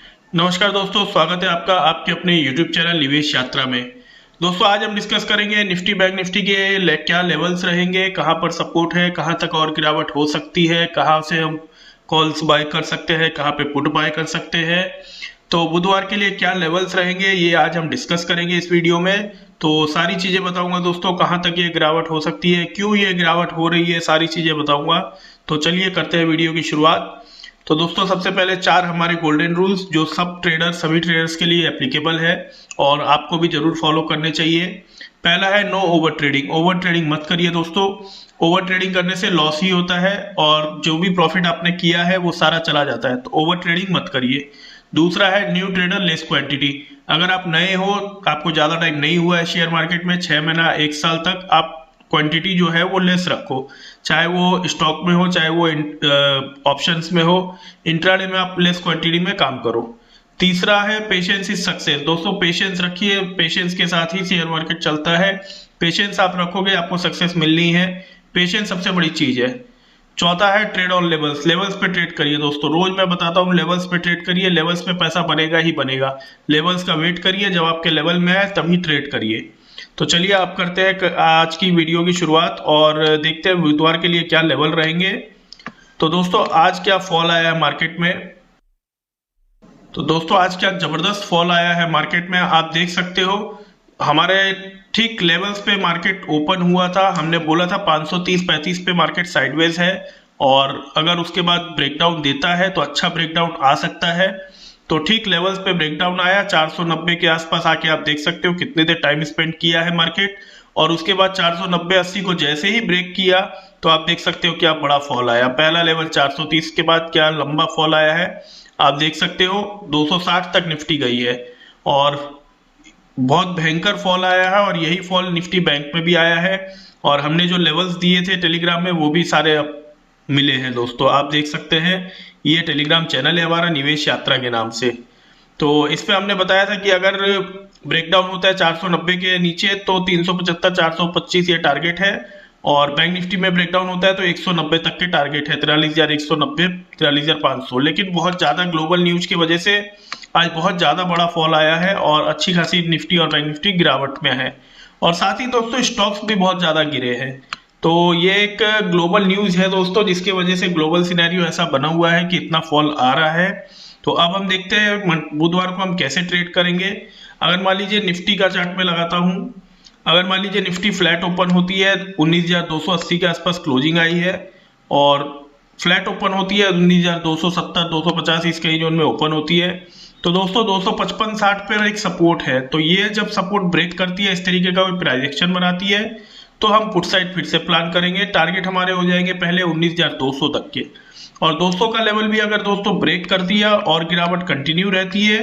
नमस्कार दोस्तों, स्वागत है आपका आपके अपने YouTube चैनल निवेश यात्रा में। दोस्तों आज हम डिस्कस करेंगे निफ्टी बैंक निफ्टी के क्या लेवल्स रहेंगे, कहां पर सपोर्ट है, कहां तक और गिरावट हो सकती है, कहां से हम कॉल्स बाय कर सकते हैं, कहां पे पुट बाय कर सकते हैं। तो बुधवार के लिए क्या लेवल्स रहेंगे ये आज हम डिस्कस करेंगे इस वीडियो में। तो सारी चीजें बताऊंगा दोस्तों, कहां तक ये गिरावट हो सकती है, क्यों ये गिरावट हो रही है, सारी चीजें बताऊंगा। तो चलिए करते हैं वीडियो की शुरुआत। तो दोस्तों सबसे पहले चार हमारे गोल्डन रूल्स जो सभी ट्रेडर्स के लिए एप्लीकेबल है और आपको भी जरूर फॉलो करने चाहिए। पहला है no over trading. Over trading मत करिए दोस्तों, ओवर ट्रेडिंग करने से लॉस ही होता है और जो भी प्रॉफिट आपने किया है वो सारा चला जाता है, तो ओवर ट्रेडिंग मत करिए। दूसरा है न्यू ट्रेडर लेस क्वांटिटी। अगर आप नए हो, आपको ज्यादा टाइम नहीं हुआ है शेयर मार्केट में, 6 महीना 1 साल तक, आप क्वांटिटी जो है वो लेस रखो, चाहे वो स्टॉक में हो चाहे वो ऑप्शंस में हो। इंट्राडे में आप लेस क्वांटिटी में काम करो। तीसरा है पेशेंस इज सक्सेस। दोस्तों पेशेंस रखिए, पेशेंस के साथ ही शेयर मार्केट चलता है। पेशेंस आप रखोगे आपको सक्सेस मिलनी है, पेशेंस सबसे बड़ी चीज है। चौथा है ट्रेड ऑन लेवल्स। लेवल्स पे ट्रेड करिए दोस्तों, रोज मैं बताता हूँ लेवल्स पे ट्रेड करिए, लेवल्स पे पैसा बनेगा ही बनेगा। लेवल्स का वेट करिए, जब आपके लेवल में है तभी ट्रेड करिए। तो चलिए आप करते हैं आज की वीडियो की शुरुआत और देखते हैं बुधवार के लिए क्या लेवल रहेंगे। तो दोस्तों आज क्या फॉल आया है मार्केट में। तो दोस्तों आज क्या जबरदस्त फॉल आया है मार्केट में, आप देख सकते हो। हमारे ठीक लेवल्स पे मार्केट ओपन हुआ था, हमने बोला था 530-35 पे मार्केट साइडवेज है और अगर उसके बाद ब्रेकडाउन देता है तो अच्छा ब्रेकडाउन आ सकता है। तो ठीक लेवल्स पे ब्रेकडाउन आया, 490 के आसपास आके आप देख सकते हो कितने देर टाइम स्पेंड किया है मार्केट। और उसके बाद 490-80 को जैसे ही ब्रेक किया तो आप देख सकते हो क्या बड़ा फॉल आया। पहला लेवल 430 के बाद क्या लंबा फॉल आया है, आप देख सकते हो 260 तक निफ्टी गई है और बहुत भयंकर फॉल आया है। और यही फॉल निफ्टी बैंक में भी आया है और हमने जो लेवल्स दिए थे टेलीग्राम में वो भी सारे अब मिले हैं दोस्तों, आप देख सकते हैं। ये टेलीग्राम चैनल है हमारा निवेश यात्रा के नाम से। तो इस पे हमने बताया था कि अगर ब्रेकडाउन होता है 490 के नीचे तो 375 425 ये टारगेट है और बैंक निफ्टी में ब्रेकडाउन होता है तो 190 तक के टारगेट है, 43,190 43,500। लेकिन बहुत ज्यादा ग्लोबल न्यूज की वजह से आज बहुत ज्यादा बड़ा फॉल आया है और अच्छी खासी निफ्टी और बैंक निफ्टी गिरावट में है। और साथ ही दोस्तों स्टॉक्स भी बहुत ज्यादा गिरे हैं। तो ये एक ग्लोबल न्यूज है दोस्तों, जिसकी वजह से ग्लोबल सिनेरियो ऐसा बना हुआ है कि इतना फॉल आ रहा है। तो अब हम देखते हैं बुधवार को हम कैसे ट्रेड करेंगे। अगर मान लीजिए निफ्टी का चार्ट में लगाता हूं, अगर मान लीजिए निफ्टी फ्लैट ओपन होती है, 19,280 के आसपास क्लोजिंग आई है और फ्लैट ओपन होती है 19,270 250 इस कहीं जोन में ओपन होती है, तो दोस्तों 255-60 पर एक सपोर्ट है। तो ये जब सपोर्ट ब्रेक करती है, इस तरीके का कोई प्राइस एक्शन बनाती है, तो हम पुट साइड फिर से प्लान करेंगे। टारगेट हमारे हो जाएंगे पहले 19,200 तक के, और 200 का लेवल भी अगर दोस्तों ब्रेक कर दिया और गिरावट कंटिन्यू रहती है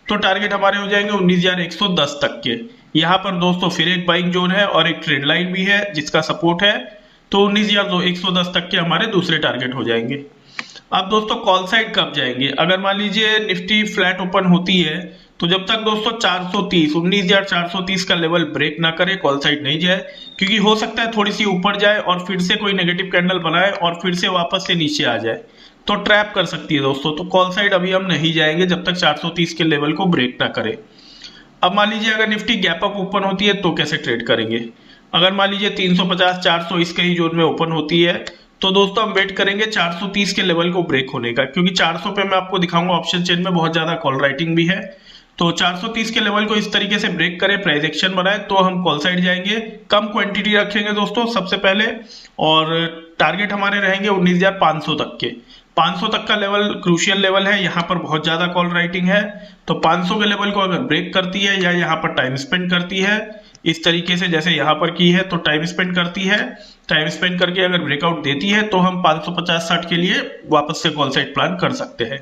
तो टारगेट हमारे हो जाएंगे 19,110 तक के। यहाँ पर दोस्तों फिर एक बाइंग जोन है और एक ट्रेड लाइन भी है जिसका सपोर्ट है, तो 19,110 तक के हमारे दूसरे टारगेट हो जाएंगे। अब दोस्तों कॉल साइड कब जाएंगे, अगर मान लीजिए निफ्टी फ्लैट ओपन होती है तो जब तक दोस्तों 430 19,430 का लेवल ब्रेक ना करे कॉल साइड नहीं जाए, क्योंकि हो सकता है थोड़ी सी ऊपर जाए और फिर से कोई नेगेटिव कैंडल बनाए और फिर से वापस से नीचे आ जाए, तो ट्रैप कर सकती है दोस्तों। तो कॉल साइड अभी हम नहीं जाएंगे जब तक 430 के लेवल को ब्रेक ना करे। अब मान लीजिए अगर निफ्टी गैप अप ओपन होती है तो कैसे ट्रेड करेंगे। अगर मान लीजिए 350 400 इसके ही जोन में ओपन होती है तो दोस्तों हम वेट करेंगे 430 के लेवल को ब्रेक होने का, क्योंकि 400 पे मैं आपको दिखाऊंगा ऑप्शन चेन में बहुत ज्यादा कॉल राइटिंग भी है। तो 430 के लेवल को इस तरीके से ब्रेक करे, प्राइस एक्शन बनाए, तो हम कॉल साइड जाएंगे। कम क्वांटिटी रखेंगे दोस्तों सबसे पहले और टारगेट हमारे रहेंगे 19,500 तक के। 500 तक का लेवल क्रूशियल लेवल है, यहाँ पर बहुत ज्यादा कॉल राइटिंग है। तो 500 के लेवल को अगर ब्रेक करती है या यहाँ पर टाइम स्पेंड करती है इस तरीके से जैसे यहाँ पर की है, तो टाइम स्पेंड करती है, टाइम स्पेंड करके अगर ब्रेकआउट देती है तो हम 550-60 के लिए वापस से कॉल साइड प्लान कर सकते हैं।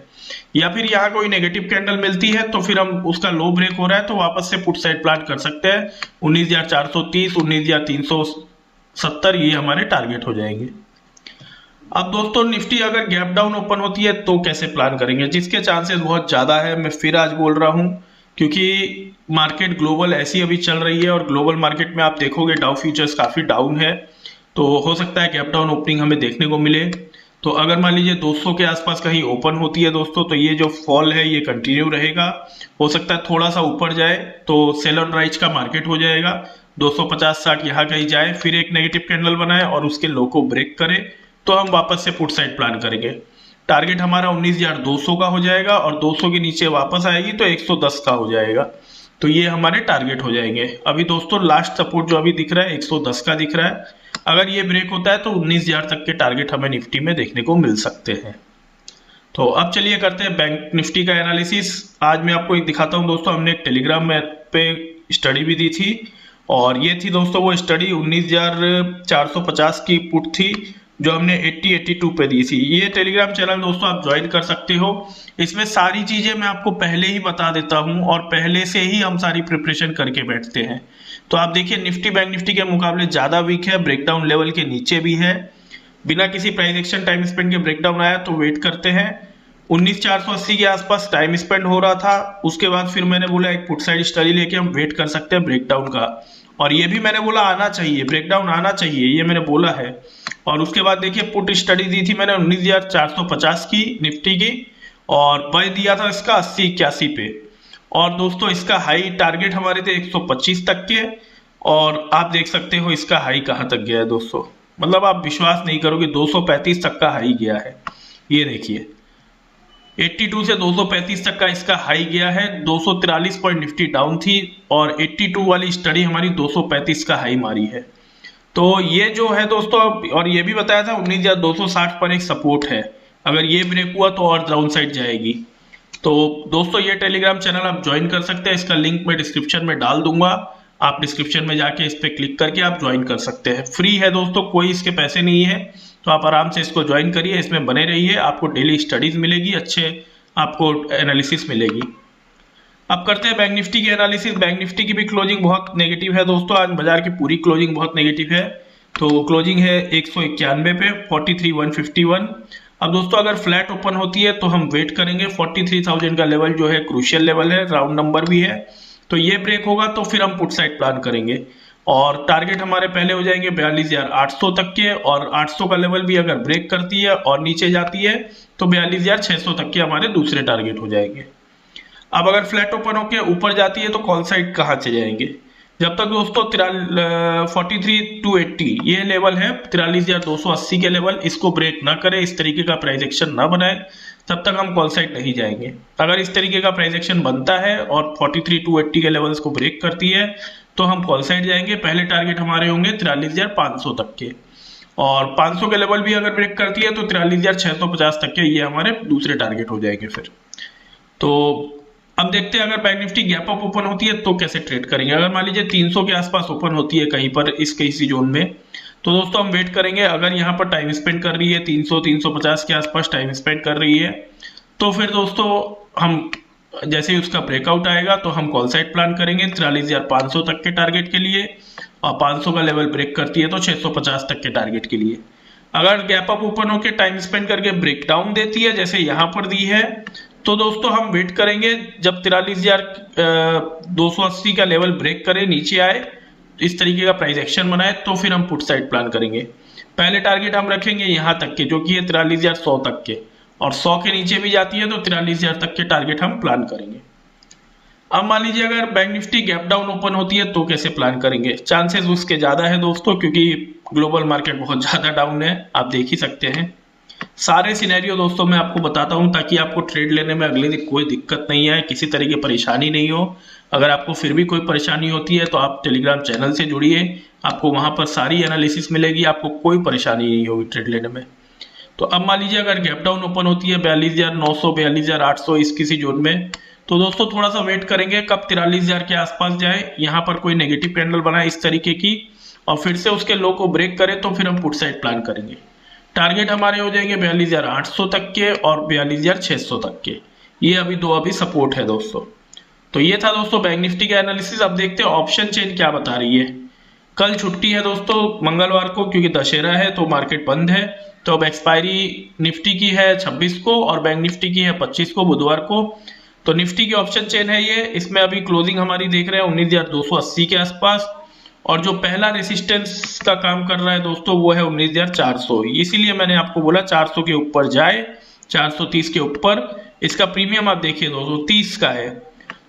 या फिर यहाँ कोई नेगेटिव कैंडल मिलती है तो फिर हम उसका लो ब्रेक हो रहा है तो वापस से पुट साइड प्लान कर सकते हैं। 19,430 19,370 ये हमारे टारगेट हो जाएंगे। अब दोस्तों निफ्टी अगर गैप डाउन ओपन होती है तो कैसे प्लान करेंगे, जिसके चांसेस बहुत ज्यादा है, मैं फिर आज बोल रहा हूं, क्योंकि मार्केट ग्लोबल ऐसी अभी चल रही है और ग्लोबल मार्केट में आप देखोगे डाउ फ्यूचर्स काफी डाउन है, तो हो सकता है गैप डाउन ओपनिंग हमें देखने को मिले। तो अगर मान लीजिए 200 के आसपास कहीं ओपन होती है दोस्तों, तो ये जो फॉल है ये कंटिन्यू रहेगा। हो सकता है थोड़ा सा ऊपर जाए तो सेल ऑन राइज का मार्केट हो जाएगा, 250-60 यहाँ कहीं जाए, फिर एक नेगेटिव कैंडल बनाए और उसके लो को ब्रेक करे, तो हम वापस से पुट साइड प्लान करेंगे। टारगेट हमारा 19,200 का हो जाएगा और 200 के नीचे वापस आएगी तो 110 का हो जाएगा। तो ये हमारे टारगेट हो जाएंगे। अभी दोस्तों लास्ट सपोर्ट जो अभी दिख रहा है 110 का दिख रहा है। अगर ये ब्रेक होता है तो 19,000 तक के टारगेट हमें निफ्टी में देखने को मिल सकते हैं। तो अब चलिए करते हैं बैंक निफ्टी का एनालिसिस। आज मैं आपको एक दिखाता हूं दोस्तों, हमने एक टेलीग्राम में पे स्टडी भी दी थी और ये थी दोस्तों वो स्टडी 19,450 की पुट थी जो हमने 80-82 पे दी थी। ये टेलीग्राम चैनल दोस्तों आप ज्वाइन कर सकते हो। इसमें सारी चीजें मैं आपको पहले ही बता देता हूं और पहले से ही हम सारी प्रिपरेशन करके बैठते हैं। तो आप देखिए निफ्टी बैंक निफ्टी के मुकाबले ज्यादा वीक है, ब्रेकडाउन लेवल के नीचे भी है। बिना किसी प्राइस एक्शन टाइम स्पेंड के ब्रेकडाउन आया तो वेट करते हैं। 19,480 के आसपास टाइम स्पेंड हो रहा था, उसके बाद फिर मैंने बोला एक पुट साइड स्टडी लेके हम वेट कर सकते हैं ब्रेकडाउन का, और ये भी मैंने बोला आना चाहिए, ब्रेकडाउन आना चाहिए, ये मैंने बोला है। और उसके बाद देखिए पुट स्टडी दी थी मैंने 19,450 की निफ्टी की और बाय दिया था इसका 80-81 पे। और दोस्तों इसका हाई टारगेट हमारे थे 125 तक के, और आप देख सकते हो इसका हाई कहां तक गया है दोस्तों। मतलब आप विश्वास नहीं करोगे 235 तक का हाई गया है। ये देखिए 82 से 235 तक का इसका हाई गया है। 243 पॉइंट निफ्टी डाउन थी और 82 वाली स्टडी हमारी 235 का हाई मारी है। तो ये जो है दोस्तों, और ये भी बताया था 19,260 पर एक सपोर्ट है, अगर ये ब्रेक हुआ तो और डाउन साइड जाएगी। तो दोस्तों ये टेलीग्राम चैनल आप ज्वाइन कर सकते हैं, इसका लिंक मैं डिस्क्रिप्शन में डाल दूंगा, आप डिस्क्रिप्शन में जाके इस पर क्लिक करके आप ज्वाइन कर सकते हैं। फ्री है दोस्तों, कोई इसके पैसे नहीं है, तो आप आराम से इसको ज्वाइन करिए, इसमें बने रहिए, आपको डेली स्टडीज मिलेगी, अच्छे आपको एनालिसिस मिलेगी। अब करते हैं बैंक निफ्टी की एनालिसिस। बैंक निफ्टी की भी क्लोजिंग बहुत नेगेटिव है दोस्तों, आज बाजार की पूरी क्लोजिंग बहुत नेगेटिव है। तो क्लोजिंग है 191 पे 43,151। अब दोस्तों अगर फ्लैट ओपन होती है तो हम वेट करेंगे, 43,000 का लेवल जो है क्रूशियल लेवल है, राउंड नंबर भी है। तो ये ब्रेक होगा तो फिर हम पुट साइड प्लान करेंगे और टारगेट हमारे पहले हो जाएंगे 42,800 तक के, और 800 का लेवल भी अगर ब्रेक करती है और नीचे जाती है तो 42,600 तक के हमारे दूसरे टारगेट हो जाएंगे। अब अगर फ्लैट ओपन होकर ऊपर जाती है तो कॉल साइड कहाँ से जाएंगे? जब तक दोस्तों 43,280 ये लेवल है, 43,280 के लेवल, इसको ब्रेक ना करे, इस तरीके का प्राइस एक्शन ना बनाए, तब तक हम कॉल साइड नहीं जाएंगे। अगर इस तरीके का प्राइस एक्शन बनता है और 43,280 के लेवल्स को ब्रेक करती है तो हम कॉल साइड जाएंगे। पहले टारगेट हमारे होंगे 43,500 तक के, और 500 के लेवल भी अगर ब्रेक करती है तो 43,650 तक के ये हमारे दूसरे टारगेट हो जाएंगे फिर। तो अब देखते हैं अगर bank Nifty gap up open होती है तो कैसे ट्रेड करेंगे। अगर मान लीजिए 300 के आसपास ओपन होती है कहीं पर इस किसी जोन में, तो दोस्तों हम वेट करेंगे। अगर यहाँ पर टाइम स्पेंड कर रही है 300-350 के आसपास टाइम स्पेंड कर रही है, तो फिर दोस्तों हम जैसे ही उसका ब्रेकआउट आएगा तो हम कॉल साइड प्लान करेंगे 43,500 तक के टारगेट के लिए, और 500 का लेवल ब्रेक करती है तो 650 तक के टारगेट के लिए। अगर गैप अप ओपन होकर टाइम स्पेंड करके ब्रेक डाउन देती है जैसे यहाँ पर दी है, तो दोस्तों हम वेट करेंगे जब 43,280 का लेवल ब्रेक करे, नीचे आए, इस तरीके का प्राइस एक्शन बनाए, तो फिर हम पुट साइड प्लान करेंगे। पहले टारगेट हम रखेंगे यहाँ तक के, जो कि है 43,100 तक के, और 100 के नीचे भी जाती है तो 43,000 तक के टारगेट हम प्लान करेंगे। अब मान लीजिए अगर bank Nifty gap down open होती है तो कैसे प्लान करेंगे? चांसेस उसके ज्यादा है दोस्तों, क्योंकि ग्लोबल मार्केट बहुत ज्यादा डाउन है, आप देख ही सकते हैं। सारे सिनेरियो दोस्तों मैं आपको बताता हूं ताकि आपको ट्रेड लेने में अगले दिन कोई दिक्कत नहीं आए, किसी तरह की परेशानी नहीं हो। अगर आपको फिर भी कोई परेशानी होती है तो आप टेलीग्राम चैनल से जुड़िए, आपको वहां पर सारी एनालिसिस मिलेगी, आपको कोई परेशानी नहीं होगी ट्रेड लेने में। तो अब मान लीजिए अगर गैप डाउन ओपन होती है 42,900 42,800 इस किसी जोन में, तो दोस्तों थोड़ा सा वेट करेंगे कब 43,000 के आसपास जाए, यहाँ पर कोई नेगेटिव कैंडल बनाए इस तरीके की और फिर से उसके लो को ब्रेक करे तो फिर हम पुट साइड प्लान करेंगे। टारगेट हमारे हो जाएंगे 42,800 तक के और 42,600 तक के। ये अभी सपोर्ट है दोस्तों। तो ये था दोस्तों बैंक निफ्टी का एनालिसिस। अब देखते हैं ऑप्शन चेन क्या बता रही है। कल छुट्टी है दोस्तों मंगलवार को, क्योंकि दशहरा है तो मार्केट बंद है। तो अब एक्सपायरी निफ्टी की है 26 को और बैंक निफ्टी की है 25 को, बुधवार को। तो निफ्टी की ऑप्शन चेन है ये, इसमें अभी क्लोजिंग हमारी देख रहे हैं 19,280 के आसपास, और जो पहला रेसिस्टेंस का काम कर रहा है दोस्तों वो है 19,400। इसीलिए मैंने आपको बोला 400 के ऊपर जाए, 430 के ऊपर। इसका प्रीमियम आप देखिए दोस्तों 30 का है।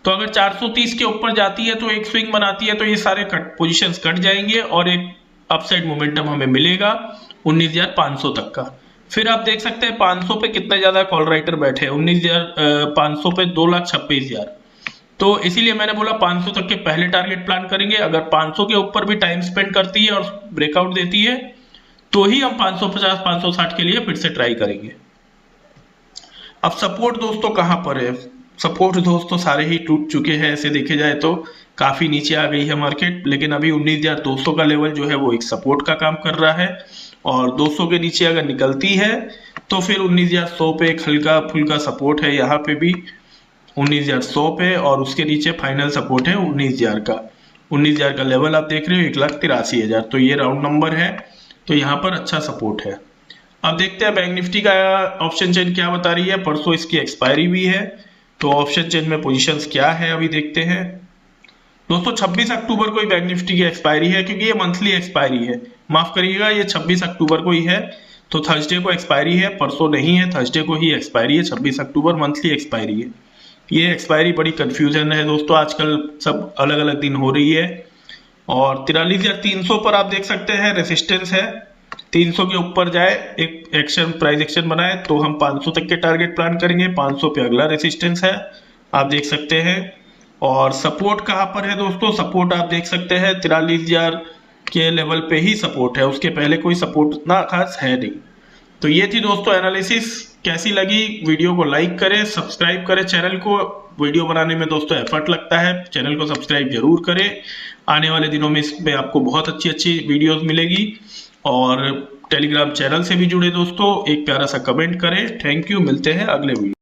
तो अगर 430 के ऊपर जाती है तो एक स्विंग बनाती है, तो ये सारे पोजीशंस कट जाएंगे और एक अपसाइड मोमेंटम हमें मिलेगा 19,500 तक का। फिर आप देख सकते हैं 500 पे कितने ज्यादा कॉल राइटर बैठे हैं, 19,500 पे 2,26,000। तो इसीलिए मैंने बोला 500 तक के पहले टारगेट प्लान करेंगे। अगर 500 के ऊपर भी टाइम स्पेंड करती है और ब्रेकआउट देती है तो ही हम 550 560 के लिए फिर से ट्राई करेंगे। अब सपोर्ट दोस्तों कहां पर है? सपोर्ट दोस्तों सारे ही टूट चुके हैं, ऐसे देखे जाए तो काफी नीचे आ गई है मार्केट, लेकिन अभी 19,200 का लेवल जो है वो एक सपोर्ट का काम कर रहा है। और 200 के नीचे अगर निकलती है तो फिर 19,100 पे एक हल्का फुल्का सपोर्ट है, यहाँ पे भी 19,100 पे, और उसके नीचे फाइनल सपोर्ट है 19,000 का। 19,000 का लेवल आप देख रहे हो 1,83,000, तो ये राउंड नंबर है, तो यहाँ पर अच्छा सपोर्ट है। अब देखते हैं बैंक निफ्टी का ऑप्शन चेन क्या बता रही है। परसों इसकी एक्सपायरी भी है, तो ऑप्शन चेन में पोजीशंस क्या है अभी देखते हैं दोस्तों। 26 अक्टूबर को ही बैंक निफ्टी की एक्सपायरी है, क्योंकि ये मंथली एक्सपायरी है, माफ करिएगा, ये 26 अक्टूबर को ही है। तो थर्सडे को एक्सपायरी है, परसों नहीं है, थर्सडे को ही एक्सपायरी है। 26 अक्टूबर मंथली एक्सपायरी है। ये एक्सपायरी बड़ी कंफ्यूजन है दोस्तों, आजकल सब अलग अलग दिन हो रही है। और 43,300 पर आप देख सकते हैं रेसिस्टेंस है, 300 के ऊपर जाए एक एक्शन प्राइस एक्शन बनाए तो हम 500 तक के टारगेट प्लान करेंगे। 500 पे अगला रेसिस्टेंस है, आप देख सकते हैं। और सपोर्ट कहां पर है दोस्तों? सपोर्ट आप देख सकते हैं 43,000 के लेवल पे ही सपोर्ट है, उसके पहले कोई सपोर्ट उतना खास है नहीं। तो ये थी दोस्तों एनालिसिस। कैसी लगी वीडियो को लाइक करें, सब्सक्राइब करें चैनल को। वीडियो बनाने में दोस्तों एफर्ट लगता है, चैनल को सब्सक्राइब जरूर करें। आने वाले दिनों में इसमें आपको बहुत अच्छी अच्छी वीडियोस मिलेगी। और टेलीग्राम चैनल से भी जुड़े दोस्तों, एक प्यारा सा कमेंट करें। थैंक यू, मिलते हैं अगले वीडियो।